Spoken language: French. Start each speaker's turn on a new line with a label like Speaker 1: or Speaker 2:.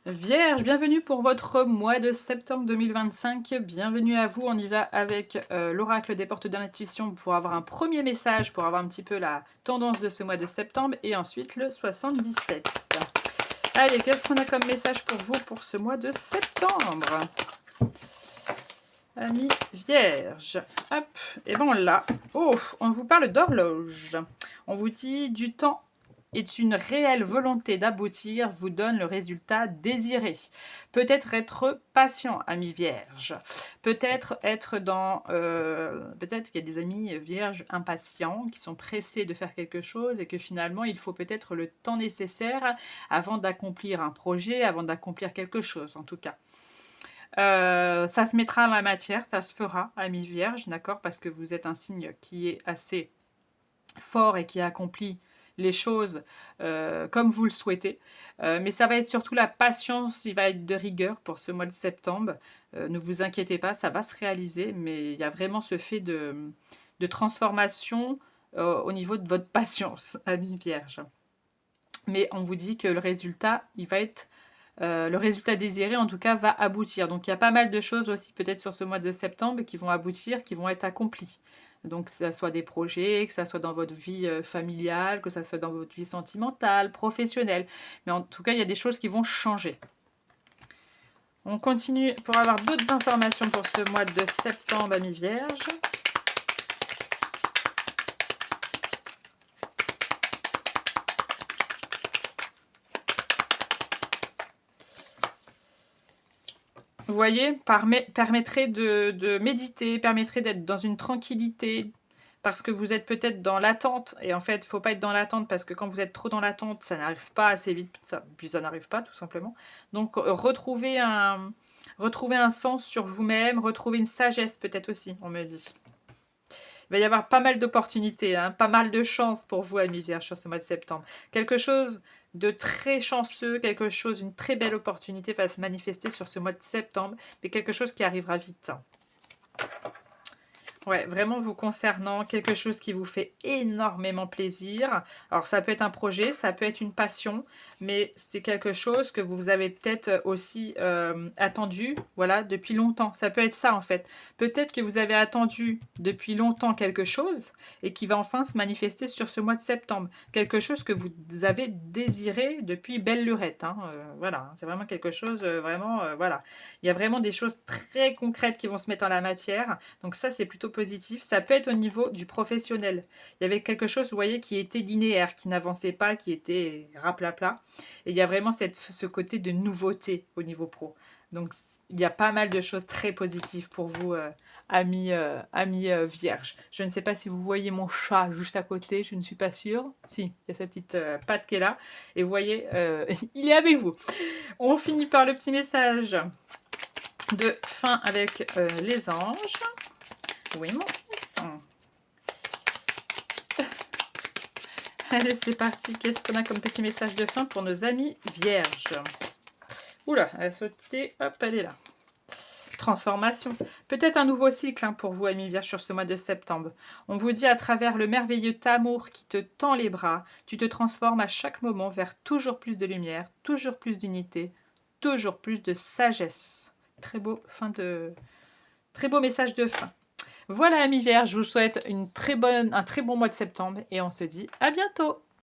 Speaker 1: Vierge, bienvenue pour votre mois de septembre 2025. Bienvenue à vous. On y va avec l'oracle des portes de l'intuition pour avoir un premier message, pour avoir un petit peu la tendance de ce mois de septembre et ensuite le 77. Allez, qu'est-ce qu'on a comme message pour vous pour ce mois de septembre? Amis Vierge. Hop, et bon là, oh, on vous parle d'horloge. On vous dit du temps est une réelle volonté d'aboutir vous donne le résultat désiré. Peut-être être patient, ami vierge. Peut-être être dans... peut-être qu'il y a des amis vierges impatients qui sont pressés de faire quelque chose et que finalement il faut peut-être le temps nécessaire avant d'accomplir un projet, avant d'accomplir quelque chose en tout cas. Ça se mettra à la matière, ça se fera, ami vierge, d'accord? Parce que vous êtes un signe qui est assez fort et qui accomplit les choses comme vous le souhaitez. Mais ça va être surtout la patience, il va être de rigueur pour ce mois de septembre. Ne vous inquiétez pas, ça va se réaliser, mais il y a vraiment ce fait de transformation au niveau de votre patience, ami vierge. Mais on vous dit que le résultat, il va être le résultat désiré, en tout cas, va aboutir. Donc, il y a pas mal de choses aussi, peut-être sur ce mois de septembre, qui vont aboutir, qui vont être accomplies. Donc, que ce soit des projets, que ce soit dans votre vie familiale, que ce soit dans votre vie sentimentale, professionnelle. Mais en tout cas, il y a des choses qui vont changer. On continue pour avoir d'autres informations pour ce mois de septembre, amis vierges. Vous voyez, permettrait de méditer, permettrait d'être dans une tranquillité, parce que vous êtes peut-être dans l'attente, et en fait, il ne faut pas être dans l'attente, parce que quand vous êtes trop dans l'attente, ça n'arrive pas assez vite, puis ça n'arrive pas, tout simplement. Donc, retrouver un sens sur vous-même, retrouver une sagesse, peut-être aussi, on me dit. Il va y avoir pas mal d'opportunités, hein, pas mal de chances pour vous, amis vierges, sur ce mois de septembre. Quelque chose de très chanceux, une très belle opportunité va se manifester sur ce mois de septembre, mais quelque chose qui arrivera vite. Ouais, vraiment vous concernant, quelque chose qui vous fait énormément plaisir. Alors ça peut être un projet, ça peut être une passion, mais c'est quelque chose que vous avez peut-être aussi attendu, voilà, depuis longtemps. Ça peut être ça en fait. Peut-être que vous avez attendu depuis longtemps quelque chose et qui va enfin se manifester sur ce mois de septembre. Quelque chose que vous avez désiré depuis belle lurette. Hein, voilà, c'est vraiment quelque chose, voilà. Il y a vraiment des choses très concrètes qui vont se mettre en la matière. Donc ça, c'est plutôt positif. Ça peut être au niveau du professionnel. Il y avait quelque chose, vous voyez, qui était linéaire, qui n'avançait pas, qui était raplapla. Et il y a vraiment ce côté de nouveauté au niveau pro. Donc il y a pas mal de choses très positives pour vous, amis vierges. Je ne sais pas si vous voyez mon chat juste à côté, je ne suis pas sûre. Si, il y a sa petite patte qui est là. Et vous voyez, il est avec vous. On finit par le petit message de fin avec les anges. Oui, mon fils. Allez, c'est parti. Qu'est-ce qu'on a comme petit message de fin pour nos amis vierges? Oula, elle a sauté. Hop, elle est là. Transformation. Peut-être un nouveau cycle hein, pour vous, amis vierges, sur ce mois de septembre. On vous dit à travers le merveilleux amour qui te tend les bras, tu te transformes à chaque moment vers toujours plus de lumière, toujours plus d'unité, toujours plus de sagesse. Très beau message de fin. Voilà, amis vierges, je vous souhaite un très bon mois de septembre et on se dit à bientôt.